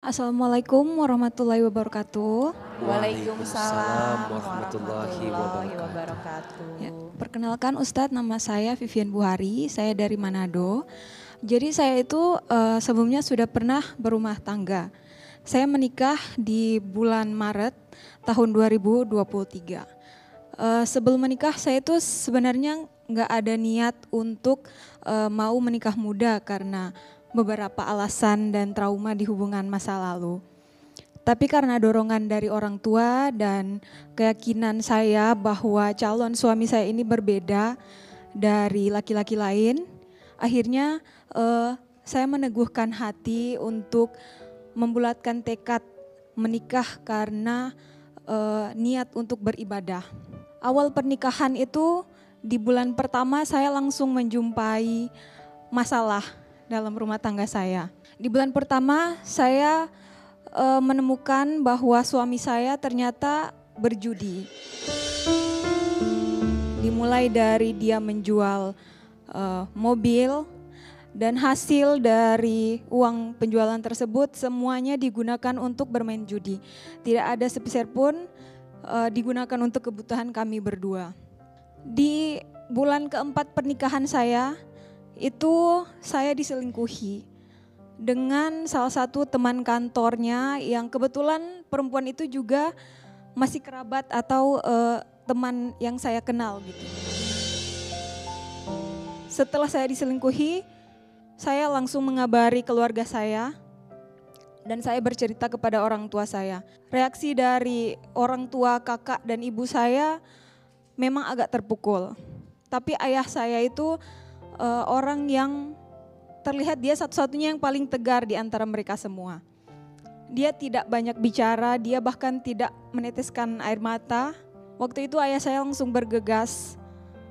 Assalamualaikum warahmatullahi wabarakatuh. Waalaikumsalam warahmatullahi wabarakatuh. Ya, perkenalkan Ustadz, nama saya Vivian Buhari, saya dari Manado. Jadi saya itu sebelumnya sudah pernah berumah tangga. Saya menikah di bulan Maret tahun 2023. Sebelum menikah saya itu sebenarnya nggak ada niat untuk mau menikah muda karena beberapa alasan dan trauma di hubungan masa lalu. Tapi karena dorongan dari orang tua dan keyakinan saya bahwa calon suami saya ini berbeda dari laki-laki lain, akhirnya saya meneguhkan hati untuk membulatkan tekad menikah karena niat untuk beribadah. Awal pernikahan itu di bulan pertama saya langsung menjumpai masalah dalam rumah tangga saya. Di bulan pertama saya menemukan bahwa suami saya ternyata berjudi. Dimulai dari dia menjual mobil dan hasil dari uang penjualan tersebut semuanya digunakan untuk bermain judi. Tidak ada sepeser pun digunakan untuk kebutuhan kami berdua. Di bulan keempat pernikahan saya, itu saya diselingkuhi dengan salah satu teman kantornya yang kebetulan perempuan itu juga masih kerabat atau teman yang saya kenal gitu. Setelah saya diselingkuhi, saya langsung mengabari keluarga saya dan saya bercerita kepada orang tua saya. Reaksi dari orang tua, kakak dan ibu saya memang agak terpukul. Tapi ayah saya itu orang yang terlihat dia satu-satunya yang paling tegar di antara mereka semua. Dia tidak banyak bicara, dia bahkan tidak meneteskan air mata. Waktu itu ayah saya langsung bergegas.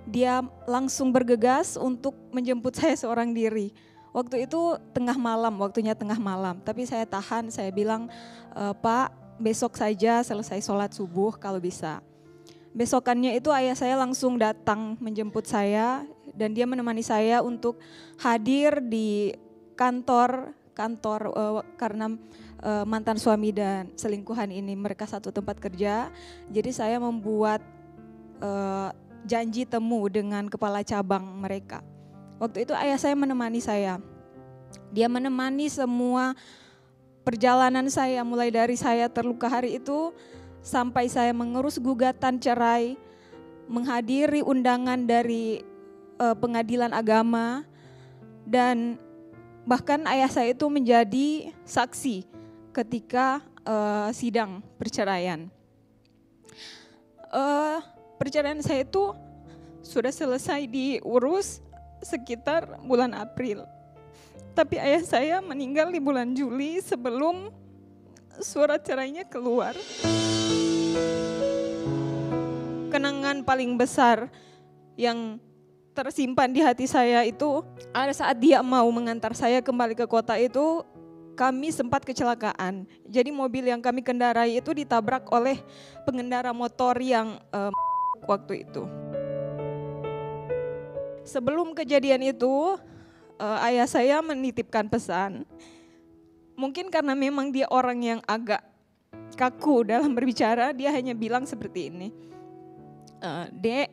Dia langsung bergegas untuk menjemput saya seorang diri. Waktu itu waktunya tengah malam. Tapi saya tahan, saya bilang, Pak besok saja selesai sholat subuh kalau bisa. Besokannya itu ayah saya langsung datang menjemput saya dan dia menemani saya untuk hadir di kantor karena mantan suami dan selingkuhan ini mereka satu tempat kerja. Jadi saya membuat janji temu dengan kepala cabang mereka. Waktu itu ayah saya menemani saya. Dia menemani semua perjalanan saya mulai dari saya terluka hari itu sampai saya mengurus gugatan cerai, menghadiri undangan dari pengadilan agama, dan bahkan ayah saya itu menjadi saksi ketika sidang perceraian. Perceraian saya itu sudah selesai diurus sekitar bulan April. Tapi ayah saya meninggal di bulan Juli sebelum surat cerainya keluar. Kenangan paling besar yang tersimpan di hati saya itu ada saat dia mau mengantar saya kembali ke kota itu, kami sempat kecelakaan. Jadi mobil yang kami kendarai itu ditabrak oleh pengendara motor yang waktu itu. Sebelum kejadian itu, ayah saya menitipkan pesan. Mungkin karena memang dia orang yang agak kaku dalam berbicara, dia hanya bilang seperti ini, Dek,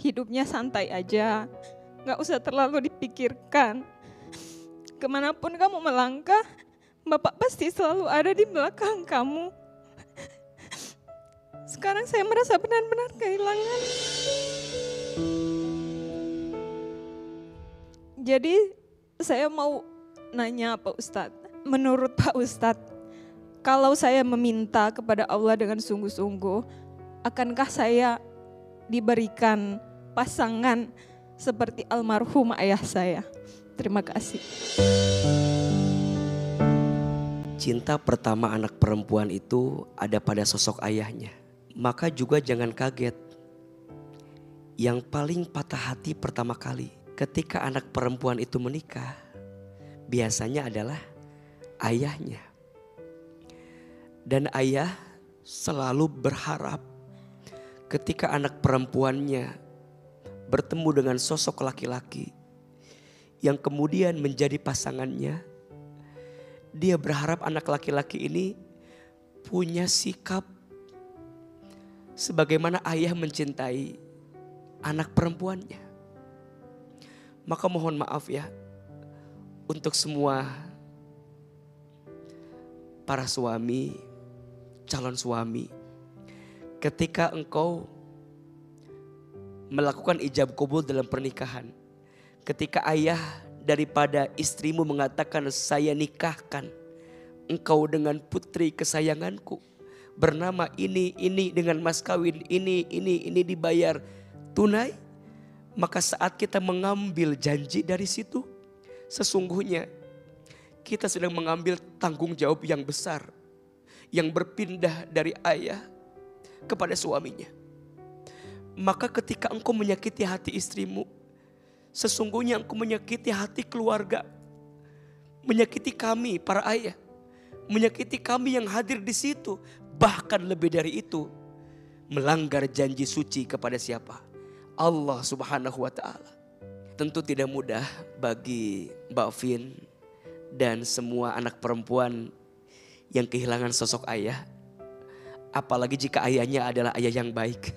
hidupnya santai aja, gak usah terlalu dipikirkan. Kemanapun kamu melangkah, Bapak pasti selalu ada di belakang kamu. Sekarang saya merasa benar-benar kehilangan. Jadi saya mau nanya Pak Ustadz, menurut Pak Ustadz, kalau saya meminta kepada Allah dengan sungguh-sungguh, akankah saya diberikan pasangan seperti almarhum ayah saya? Terima kasih. Cinta pertama anak perempuan itu ada pada sosok ayahnya. Maka juga jangan kaget. Yang paling patah hati pertama kali ketika anak perempuan itu menikah, biasanya adalah ayahnya. Dan ayah selalu berharap ketika anak perempuannya bertemu dengan sosok laki-laki yang kemudian menjadi pasangannya, dia berharap anak laki-laki ini punya sikap sebagaimana ayah mencintai anak perempuannya. Maka mohon maaf ya untuk semua para suami, calon suami, ketika engkau melakukan ijab kabul dalam pernikahan, ketika ayah daripada istrimu mengatakan saya nikahkan engkau dengan putri kesayanganku bernama ini dengan mas kawin ini dibayar tunai, maka saat kita mengambil janji dari situ, sesungguhnya kita sedang mengambil tanggung jawab yang besar yang berpindah dari ayah kepada suaminya. Maka ketika engkau menyakiti hati istrimu, sesungguhnya engkau menyakiti hati keluarga, menyakiti kami para ayah, menyakiti kami yang hadir di situ. Bahkan lebih dari itu, melanggar janji suci kepada siapa? Allah Subhanahu wa ta'ala. Tentu tidak mudah bagi Mbak Vin dan semua anak perempuan yang kehilangan sosok ayah. Apalagi jika ayahnya adalah ayah yang baik.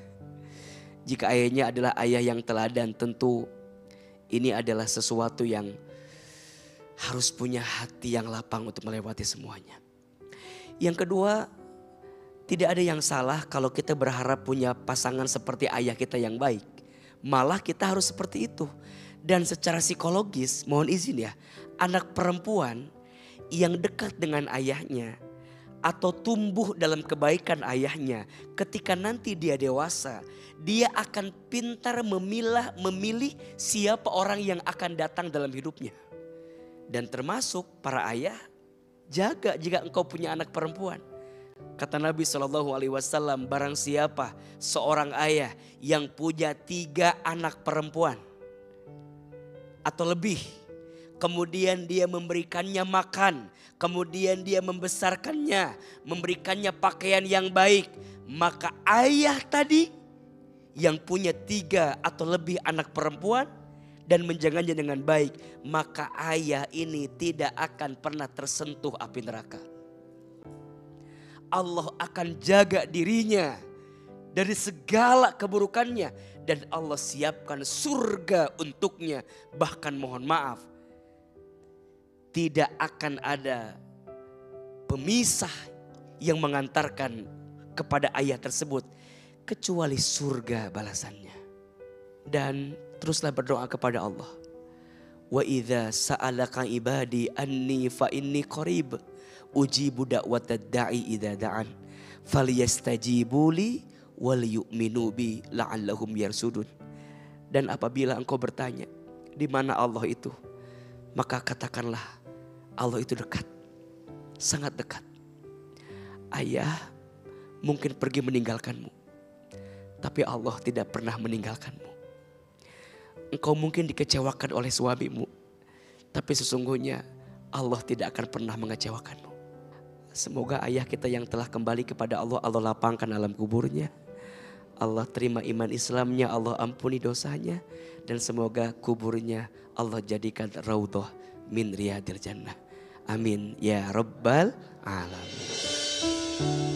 Jika ayahnya adalah ayah yang teladan, tentu ini adalah sesuatu yang harus punya hati yang lapang untuk melewati semuanya. Yang kedua, tidak ada yang salah kalau kita berharap punya pasangan seperti ayah kita yang baik. Malah kita harus seperti itu. Dan secara psikologis, mohon izin ya, anak perempuan yang dekat dengan ayahnya atau tumbuh dalam kebaikan ayahnya, ketika nanti dia dewasa, dia akan pintar memilih siapa orang yang akan datang dalam hidupnya. Dan termasuk para ayah, jaga jika engkau punya anak perempuan. Kata Nabi SAW, barang siapa seorang ayah yang punya 3 anak perempuan atau lebih, kemudian dia memberikannya makan, kemudian dia membesarkannya, memberikannya pakaian yang baik, maka ayah tadi yang punya 3 atau lebih anak perempuan dan menjaganya dengan baik, maka ayah ini tidak akan pernah tersentuh api neraka. Allah akan jaga dirinya dari segala keburukannya dan Allah siapkan surga untuknya. Bahkan mohon maaf, tidak akan ada pemisah yang mengantarkan kepada ayah tersebut kecuali surga balasannya. Dan teruslah berdoa kepada Allah. Wa idza sa'alaka ibadi anni fa inni qarib ujibu da'watad da'i idza da'an falyastajibu li wal yu'minu bi la'allahum yarsudun. Dan apabila engkau bertanya di mana Allah itu, maka katakanlah Allah itu dekat, sangat dekat. Ayah mungkin pergi meninggalkanmu, tapi Allah tidak pernah meninggalkanmu. Engkau mungkin dikecewakan oleh suamimu, tapi sesungguhnya Allah tidak akan pernah mengecewakanmu. Semoga ayah kita yang telah kembali kepada Allah, Allah lapangkan alam kuburnya. Allah terima iman Islamnya, Allah ampuni dosanya. Dan semoga kuburnya Allah jadikan raudhah min riyadil jannah. Amin ya rabbal alamin.